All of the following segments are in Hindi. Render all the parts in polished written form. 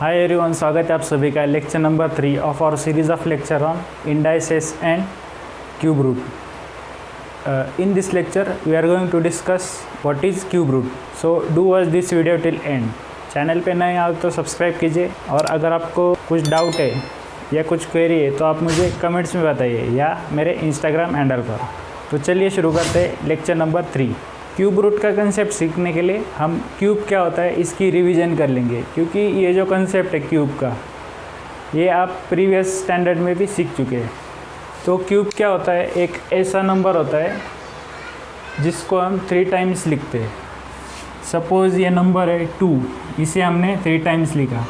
हाय एवरीवन, स्वागत है आप सभी का lecture number 3 of our series of lecture on indices and cube root. In this lecture we are going to discuss what is cube root. So do watch this video till end. Channel पे नए आओ तो सब्सक्राइब कीजिए और अगर आपको कुछ डाउट है या कुछ क्वेरी है तो आप मुझे कमेंट्स में बताइए या मेरे इंस्टाग्राम हैंडल पर. तो चलिए शुरू करते हैं लेक्चर नंबर 3. क्यूब रूट का कंसेप्ट सीखने के लिए हम क्यूब क्या होता है इसकी रिवीजन कर लेंगे, क्योंकि ये जो कंसेप्ट है क्यूब का ये आप प्रीवियस स्टैंडर्ड में भी सीख चुके हैं. तो क्यूब क्या होता है, एक ऐसा नंबर होता है जिसको हम 3 टाइम्स लिखते हैं. सपोज़ ये नंबर है 2, इसे हमने 3 टाइम्स लिखा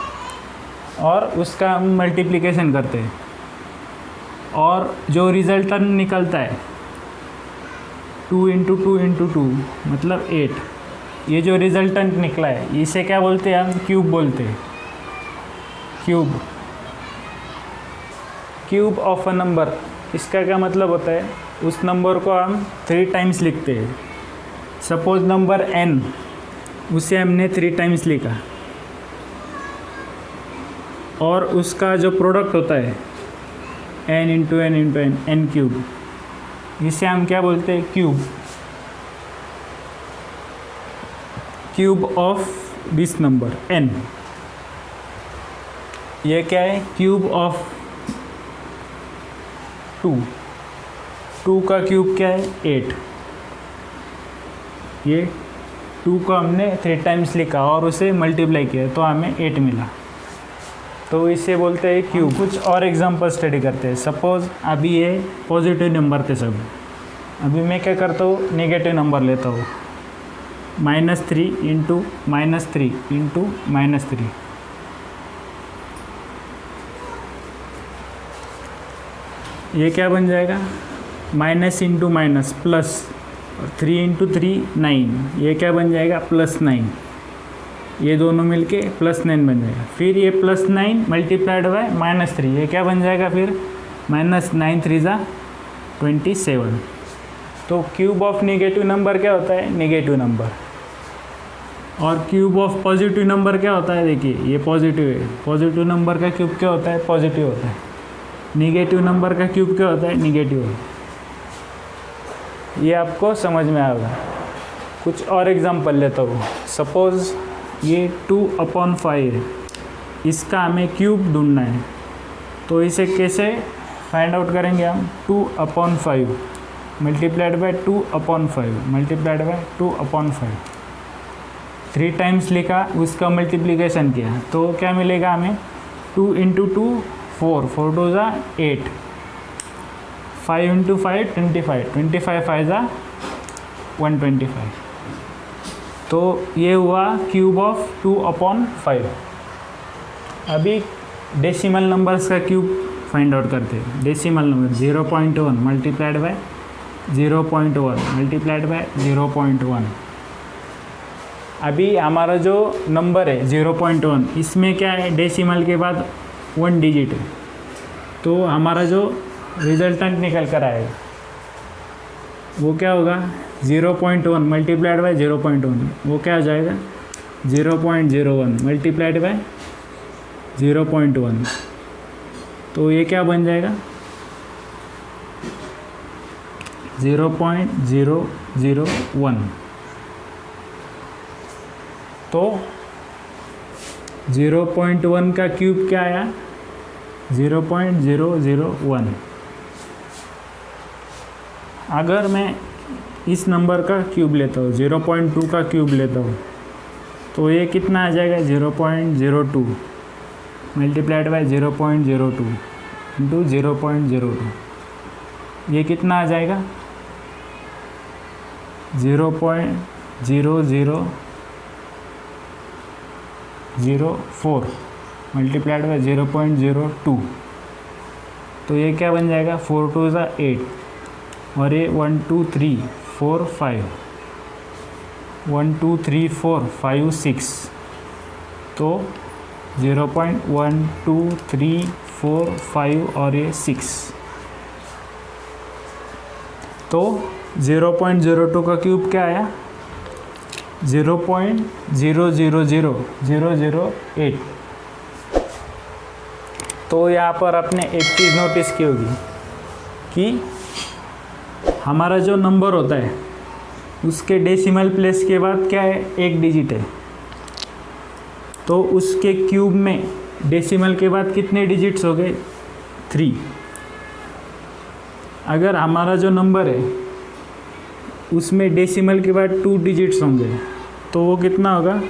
और उसका हम मल्टीप्लिकेशन करते हैं और जो रिजल्टेंट निकलता है 2 इंटू 2 इंटू 2 मतलब 8. ये जो रिजल्टेंट निकला है इसे क्या बोलते हैं, हम क्यूब बोलते हैं. क्यूब ऑफ अ नंबर, इसका क्या मतलब होता है, उस नंबर को हम 3 टाइम्स लिखते हैं. सपोज नंबर n, उसे हमने 3 टाइम्स लिखा और उसका जो प्रोडक्ट होता है n into n into n, n cube, इसे हम क्या बोलते हैं, cube of this number n. ये क्या है, क्यूब ऑफ 2 का क्यूब क्या है 8. ये 2 को हमने 3 टाइम्स लिखा और उसे मल्टीप्लाई किया तो हमें 8 मिला, तो इसे बोलते हैं क्यूब. कुछ और एग्जांपल स्टडी करते हैं. सपोज़ अभी ये पॉजिटिव नंबर थे सब, अभी मैं क्या करता हूँ, नेगेटिव नंबर लेता हूँ. -3 इंटू -3 इंटू -3. ये क्या बन जाएगा, minus into minus plus, 3 into 3 9. ये क्या बन जाएगा, +9. ये दोनों मिलके +9 बन जाएगा. फिर ये +9 मल्टीप्लाइड बाय -3, ये क्या बन जाएगा फिर, -9 3 27. तो क्यूब ऑफ नेगेटिव नंबर क्या होता है, नेगेटिव नंबर. और क्यूब ऑफ पॉजिटिव नंबर क्या होता है, देखिए ये पॉजिटिव है, पॉजिटिव नंबर का क्यूब क्या होता है, पॉजिटिव होता है. नेगेटिव नंबर का क्यूब क्या होता है, नेगेटिव. ये आपको समझ में आएगा. कुछ और एग्जांपल लेता हूँ. सपोज़ ये 2/5 है, इसका हमें क्यूब ढूंढना है. तो इसे कैसे फाइंड आउट करेंगे हम, 2/5 multiplied by 2/5 multiplied by 2/5. 3 times लिखा, उसका मल्टीप्लिकेशन किया तो क्या मिलेगा हमें, 2 इंटू 2 4, 4 2 8, 5 इंटू 5 25, 25 5 125. तो ये हुआ क्यूब ऑफ 2/5. अभी डेसिमल नंबर्स का क्यूब फाइंड आउट करते हैं. Decimal number 0.1 multiplied by 0.1 multiplied by 0.1. अभी हमारा जो नंबर है 0.1, इसमें क्या है, डेसिमल के बाद 1 डिजिट है, तो हमारा जो रिजल्टेंट निकल कर आएगा वो क्या होगा, 0.1 मल्टीप्लाइड बाय 0.1, वो क्या हो जाएगा, 0.01 मल्टीप्लाइड बाय 0.1. तो ये क्या बन जाएगा, 0.001. तो 0.1 का क्यूब क्या आया, 0.001. अगर मैं इस नंबर का क्यूब लेता हूँ, 0.2 का क्यूब लेता हूँ, तो ये कितना आ जाएगा, 0.02 मल्टीप्लाइड बाय 0.02 इंटू 0.02. ये कितना आ जाएगा, 0.0004 मल्टीप्लाइड बाय 0.02. तो ये क्या बन जाएगा, 4 2 8 और ये 1 2 3 4 5, 1 2 3 4 5 6. तो 0.1 2 3 4 5 और ये 6. तो 0.02 का क्यूब क्या आया, 0.000008. तो यहाँ पर आपने एक चीज़ नोटिस की होगी कि हमारा जो नंबर होता है उसके डेसिमल प्लेस के बाद क्या है, एक डिजिट है। तो उसके क्यूब में डेसिमल के बाद कितने डिजिट्स हो गए, 3। अगर हमारा जो नंबर है उसमें डेसिमल के बाद 2 डिजिट्स होंगे तो वो कितना होगा,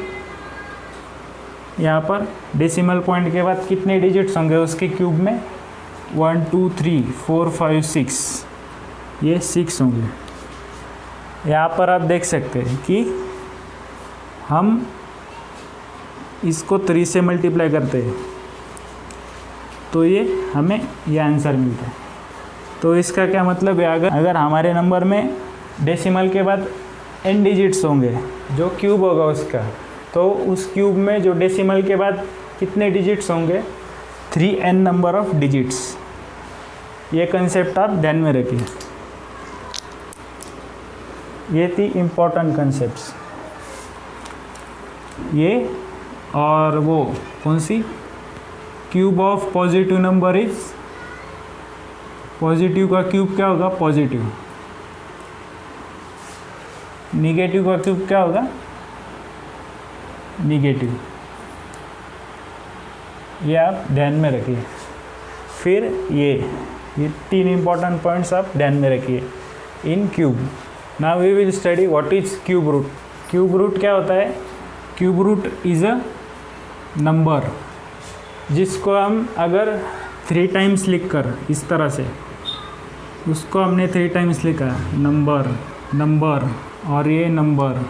यहाँ पर डेसिमल पॉइंट के बाद कितने डिजिट्स होंगे उसके क्यूब में, 1 2 3 4 5 6, ये 6 होंगे। यहाँ पर आप देख सकते हैं कि हम इसको 3 से मल्टीप्लाई करते हैं तो ये हमें ये आंसर मिलता है। तो इसका क्या मतलब है, अगर हमारे नंबर में डेसिमल के बाद n डिजिट्स होंगे जो क्यूब होगा उसका, तो उस क्यूब में जो डेसिमल के बाद कितने डिजिट्स होंगे, 3n नंबर ऑफ डिजिट्स। ये कंसेप्ट आप ध्यान में रखिए। ये थी इम्पोर्टेंट कंसेप्ट्स। ये और वो कौन सी, cube of positive number is, positive का क्यूब क्या होगा, पॉजिटिव। निगेटिव का क्यूब क्या होगा, निगेटिव। ये आप ध्यान में रखिए। फिर ये 3 इम्पॉर्टेंट पॉइंट्स आप ध्यान में रखिए इन cube. Now we will study what is cube root. Cube root क्या होता है, cube root is a number जिसको हम अगर 3 टाइम्स लिख कर इस तरह से, उसको हमने 3 टाइम्स लिखा, नंबर नंबर और ये number.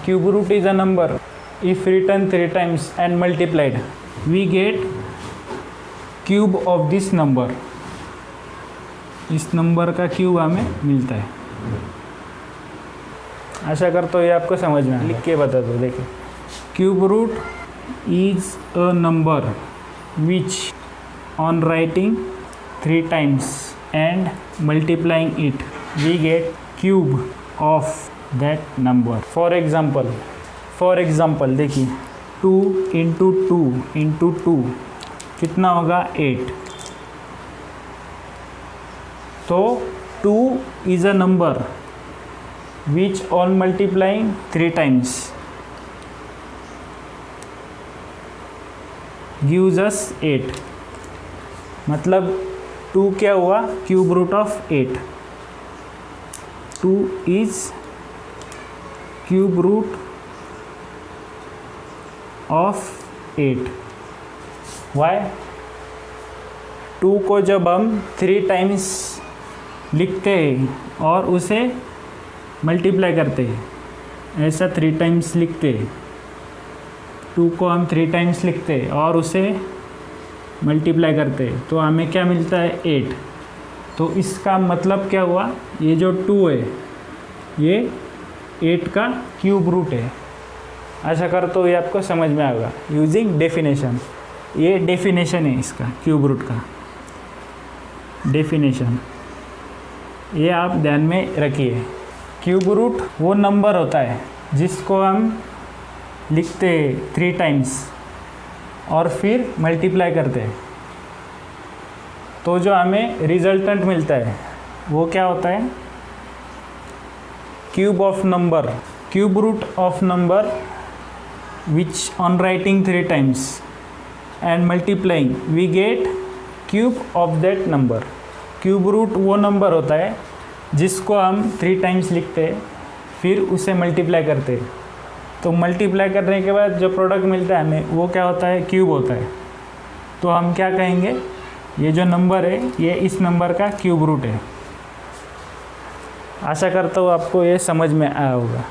Cube root is a number if written 3 times and multiplied we get cube of this number. इस नंबर का क्यूब हमें मिलता है। आशा करता हूँ ये आपको समझ में लिख के बता दो। देखिए, cube root is a number which on writing 3 times and multiplying it we get cube of that number. For example देखिए, 2 इंटू 2 इंटू 2 कितना होगा, 8। तो 2 is a number which on multiplying 3 times gives us 8। मतलब 2 क्या हुआ, cube root of 8। 2 is cube root of 8। Why, 2 को जब हम 3 टाइम्स लिखते हैं और उसे मल्टीप्लाई करते हैं, ऐसा 3 टाइम्स लिखते हैं, 2 को हम 3 टाइम्स लिखते हैं और उसे मल्टीप्लाई करते हैं तो हमें क्या मिलता है, 8। तो इसका मतलब क्या हुआ, ये जो 2 है ये 8 का क्यूब रूट है। आशा करता हूँ ये आपको समझ में आएगा यूजिंग डेफिनेशन। ये डेफिनेशन है इसका, क्यूब रूट का डेफिनेशन, ये आप ध्यान में रखिए। क्यूब रूट वो नंबर होता है जिसको हम लिखते हैं 3 टाइम्स और फिर मल्टीप्लाई करते हैं, तो जो हमें रिजल्टेंट मिलता है वो क्या होता है, cube of number, cube root of number which on writing 3 times and multiplying we get cube of that number. Cube root वो नंबर होता है जिसको हम 3 टाइम्स लिखते हैं फिर उसे मल्टीप्लाई करते हैं, तो मल्टीप्लाई करने के बाद जो प्रोडक्ट मिलता है हमें वो क्या होता है, क्यूब होता है। तो हम क्या कहेंगे, ये जो नंबर है ये इस नंबर का क्यूब रूट है। आशा करता हूँ आपको ये समझ में आया होगा।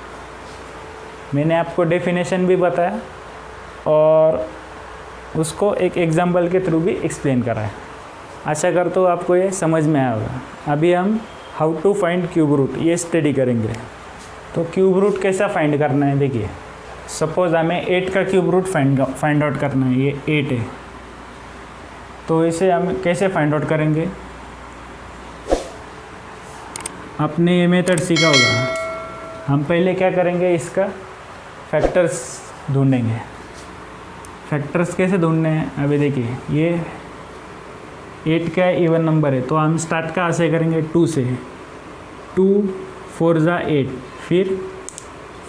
मैंने आपको डेफिनेशन भी बताया और उसको एक एग्जाम्पल के थ्रू भी एक्सप्लेन करा है। आशा करता हूँ आपको ये समझ में आया होगा। अभी हम how to find cube root ये स्टडी करेंगे। तो क्यूब रूट कैसा फाइंड करना है, देखिए सपोज़ हमें 8 का क्यूब रूट फाइंड आउट करना है। ये 8 है, तो इसे हम कैसे फाइंड आउट करेंगे, आपने ये मेथड सीखा होगा। हम पहले क्या करेंगे, इसका फैक्टर्स ढूंढेंगे। फैक्टर्स कैसे ढूंढने हैं, अभी देखिए ये 8 क्या है, इवन नंबर है, तो हम स्टार्ट कहाँ से करेंगे, 2 से। 2 4 ज़ा 8, फिर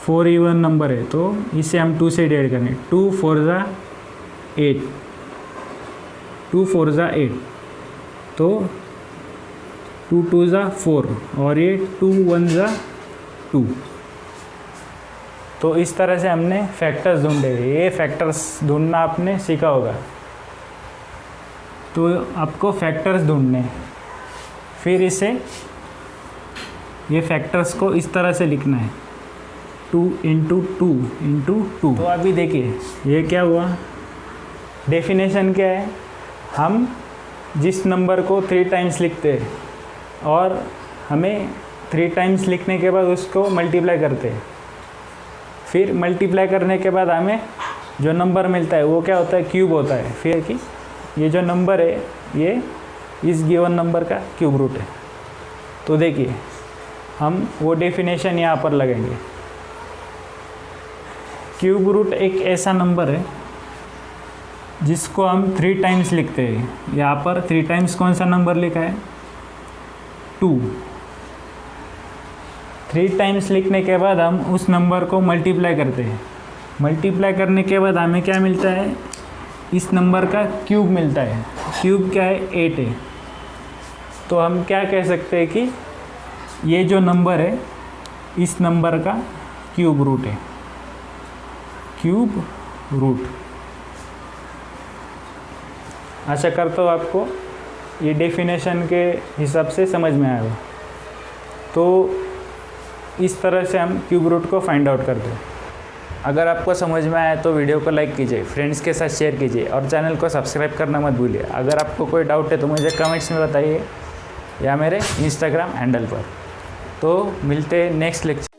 4 इवन नंबर है तो इसे हम 2 से डिवाइड करेंगे। 2 4 ज़ा 8, 2 4 ज़ा 8, तो 2 2 ज़ा 4 और ये 2 1 ज़ा 2। तो इस तरह से हमने फैक्टर्स ढूंढे। ये फैक्टर्स ढूंढना आपने सीखा होगा। तो आपको फैक्टर्स ढूंढने, फिर इसे ये फैक्टर्स को इस तरह से लिखना है, 2 इंटू 2 इंटू 2। तो अभी देखिए ये क्या हुआ, डेफिनेशन क्या है, हम जिस नंबर को 3 टाइम्स लिखते हैं और हमें 3 टाइम्स लिखने के बाद उसको मल्टीप्लाई करते हैं, फिर मल्टीप्लाई करने के बाद हमें जो नंबर मिलता है वो क्या होता है, क्यूब होता है। फिर कि ये जो नंबर है ये इस गिवन नंबर का क्यूब रूट है। तो देखिए हम वो डेफिनेशन यहाँ पर लगेंगे। क्यूब रूट एक ऐसा नंबर है जिसको हम 3 टाइम्स लिखते हैं। यहाँ पर 3 टाइम्स कौन सा नंबर लिखा है, 2। 3 टाइम्स लिखने के बाद हम उस नंबर को मल्टीप्लाई करते हैं। मल्टीप्लाई करने के बाद हमें क्या मिलता है, इस नंबर का क्यूब मिलता है। क्यूब क्या है, 8 है। तो हम क्या कह सकते हैं कि ये जो नंबर है इस नंबर का क्यूब रूट है, क्यूब रूट। आशा करता हूँ आपको ये डेफिनेशन के हिसाब से समझ में आएगा। तो इस तरह से हम क्यूब रूट को फाइंड आउट करते हैं। अगर आपको समझ में आया तो वीडियो को लाइक कीजिए, फ्रेंड्स के साथ शेयर कीजिए और चैनल को सब्सक्राइब करना मत भूलिए। अगर आपको कोई डाउट है तो मुझे कमेंट्स में बताइए या मेरे इंस्टाग्राम हैंडल पर। तो मिलते हैं नेक्स्ट लेक्चर।